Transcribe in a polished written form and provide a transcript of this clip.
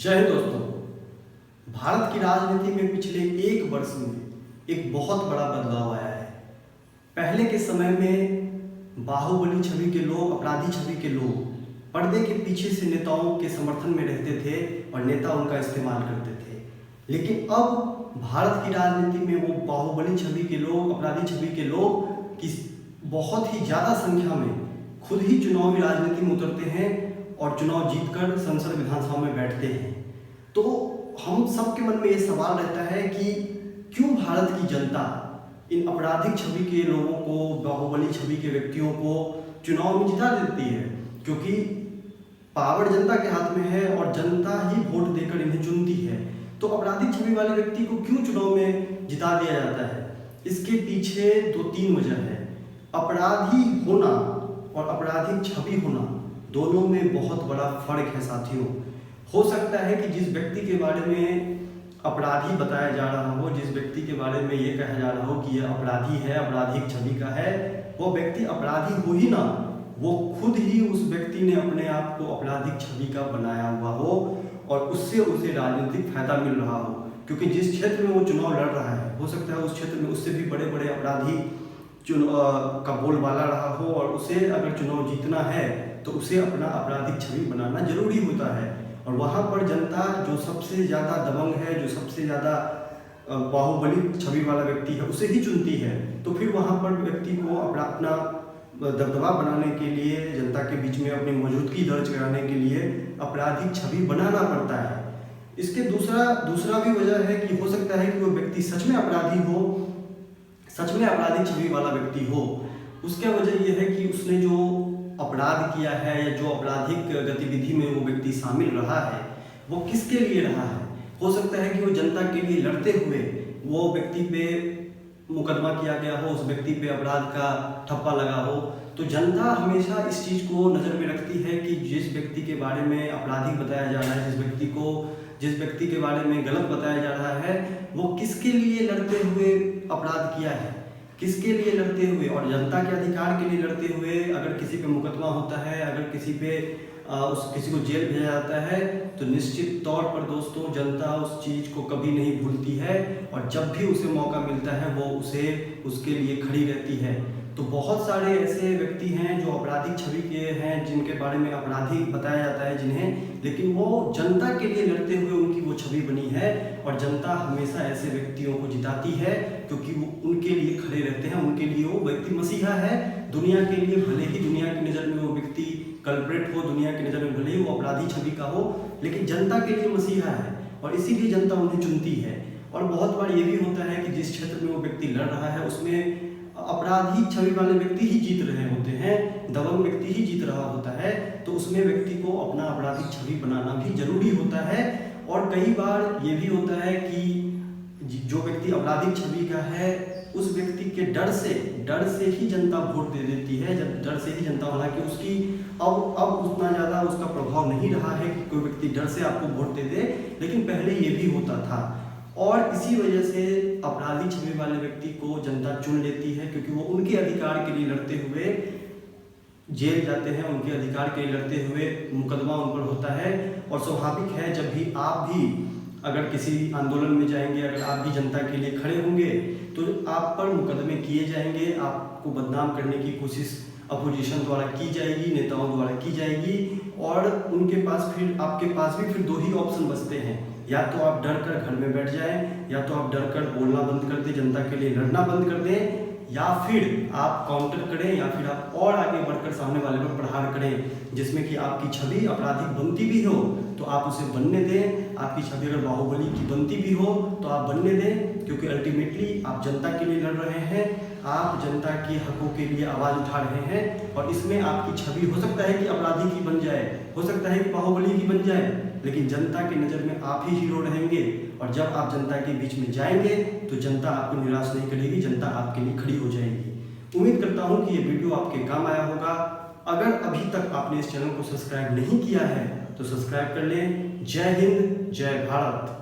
जय हिंद दोस्तों। भारत की राजनीति में पिछले एक वर्ष में एक बहुत बड़ा बदलाव आया है। पहले के समय में बाहुबली छवि के लोग, अपराधी छवि के लोग पर्दे के पीछे से नेताओं के समर्थन में रहते थे और नेता उनका इस्तेमाल करते थे। लेकिन अब भारत की राजनीति में वो बाहुबली छवि के लोग, अपराधी छवि के लोग की बहुत ही ज़्यादा संख्या में खुद ही चुनावी राजनीति में उतरते हैं और चुनाव जीतकर संसद विधानसभा में बैठते हैं। तो हम सबके मन में ये सवाल रहता है कि क्यों भारत की जनता इन आपराधिक छवि के लोगों को, बाहुबली छवि के व्यक्तियों को चुनाव में जिता देती है। क्योंकि पावर जनता के हाथ में है और जनता ही वोट देकर इन्हें चुनती है। तो आपराधिक छवि वाले व्यक्ति को क्यों चुनाव में जिता दिया जाता है? इसके पीछे 2-3 वजह है। अपराधी होना और आपराधिक छवि होना दोनों में बहुत बड़ा फर्क है साथियों। हो सकता है कि जिस व्यक्ति के बारे में अपराधी बताया जा रहा हो, जिस व्यक्ति के बारे में ये कहा जा रहा हो कि यह अपराधी है, आपराधिक छवि का है, वो व्यक्ति अपराधी हो ही ना, वो खुद ही उस व्यक्ति ने अपने आप को आपराधिक छवि का बनाया हुआ हो और उससे उसे राजनीतिक फायदा मिल रहा हो। क्योंकि जिस क्षेत्र में वो चुनाव लड़ रहा है, हो सकता है उस क्षेत्र में उससे भी बड़े बड़े अपराधी का बोलबाला रहा हो और उसे अगर चुनाव जीतना है तो उसे अपना आपराधिक छवि बनाना जरूरी होता है। और वहाँ पर जनता जो सबसे ज़्यादा दबंग है, जो सबसे ज़्यादा बाहुबली छवि वाला व्यक्ति है, उसे ही चुनती है। तो फिर वहाँ पर व्यक्ति को अपना दबदबा बनाने के लिए, जनता के बीच में अपनी मौजूदगी दर्ज कराने के लिए आपराधिक छवि बनाना पड़ता है। इसके दूसरा भी वजह है कि हो सकता है कि वो व्यक्ति सच में अपराधी हो, सच में आपराधिक छवि वाला व्यक्ति हो। उसका वजह यह है कि उसने जो अपराध किया है या जो आपराधिक गतिविधि में वो व्यक्ति शामिल रहा है, वो किसके लिए रहा है। हो सकता है कि वो जनता के लिए लड़ते हुए वो व्यक्ति पे मुकदमा किया गया हो, उस व्यक्ति पे अपराध का ठप्पा लगा हो। तो जनता हमेशा इस चीज़ को नज़र में रखती है कि जिस व्यक्ति के बारे में आपराधिक बताया जा रहा है, जिस व्यक्ति के बारे में गलत बताया जा रहा है, वो किसके लिए लड़ते हुए अपराध किया है, किसके लिए लड़ते हुए, और जनता के अधिकार के लिए लड़ते हुए। अगर किसी पे मुकदमा होता है, अगर किसी को जेल भेजा जाता है, तो निश्चित तौर पर दोस्तों जनता उस चीज़ को कभी नहीं भूलती है और जब भी उसे मौका मिलता है वो उसके लिए खड़ी रहती है। तो बहुत सारे ऐसे व्यक्ति हैं जो आपराधिक छवि के हैं, जिनके बारे में अपराधी बताया जाता है जिन्हें, लेकिन वो जनता के लिए लड़ते हुए उनकी वो छवि बनी है और जनता हमेशा ऐसे व्यक्तियों को जिताती है क्योंकि वो उनके लिए खड़े रहते हैं। उनके लिए वो व्यक्ति मसीहा है दुनिया के लिए। भले ही दुनिया की नज़र में वो व्यक्ति कल्प्रेट हो, दुनिया की नज़र में भले ही वो अपराधी छवि का हो, लेकिन जनता के लिए मसीहा है और इसीलिए जनता उन्हें चुनती है। और बहुत बार ये भी होता है कि जिस क्षेत्र में वो व्यक्ति लड़ रहा है उसमें अपराधी छवि वाले व्यक्ति ही जीत रहे होते हैं, दबंग व्यक्ति ही जीत रहा होता है। तो उसमें व्यक्ति को अपना आपराधिक छवि बनाना भी जरूरी होता है। और कई बार ये भी होता है कि जो व्यक्ति आपराधिक छवि का है, उस व्यक्ति के डर से ही जनता वोट दे देती है। जब डर से ही जनता, हालांकि उसकी अब उतना ज़्यादा उसका प्रभाव नहीं रहा है कि कोई व्यक्ति डर से आपको वोट दे दे, लेकिन पहले ये भी होता था। और इसी वजह से अपराधी छवि वाले व्यक्ति को जनता चुन लेती है क्योंकि वो उनके अधिकार के लिए लड़ते हुए जेल जाते हैं, उनके अधिकार के लिए लड़ते हुए मुकदमा उन पर होता है। और स्वाभाविक है जब भी आप भी अगर किसी आंदोलन में जाएंगे, अगर आप भी जनता के लिए खड़े होंगे तो आप पर मुकदमे किए जाएंगे, आपको बदनाम करने की कोशिश अपोजिशन द्वारा की जाएगी, नेताओं द्वारा की जाएगी। और उनके पास फिर आपके पास भी फिर 2 ही ऑप्शन बचते हैं, या तो आप डर कर घर में बैठ जाएं, या तो आप डर कर बोलना बंद कर दें, जनता के लिए लड़ना बंद कर दें, या फिर आप काउंटर करें, या फिर आप और आगे बढ़कर सामने वाले पर प्रहार करें जिसमें कि आपकी छवि आपराधिक बनती भी हो तो आप उसे बनने दें। आपकी छवि अगर बाहुबली की बनती भी हो तो आप बनने दें, क्योंकि अल्टीमेटली आप जनता के लिए लड़ रहे हैं, आप जनता के हकों के लिए आवाज़ उठा रहे हैं। और इसमें आपकी छवि हो सकता है कि अपराधी की बन जाए, हो सकता है कि बाहुबली की बन जाए, लेकिन जनता की नज़र में आप ही हीरो रहेंगे। और जब आप जनता के बीच में जाएंगे तो जनता आपको निराश नहीं करेगी, जनता आपके लिए खड़ी हो जाएगी। उम्मीद करता हूँ कि ये वीडियो आपके काम आया होगा। अगर अभी तक आपने इस चैनल को सब्सक्राइब नहीं किया है तो सब्सक्राइब कर लें। जय हिंद, जय भारत।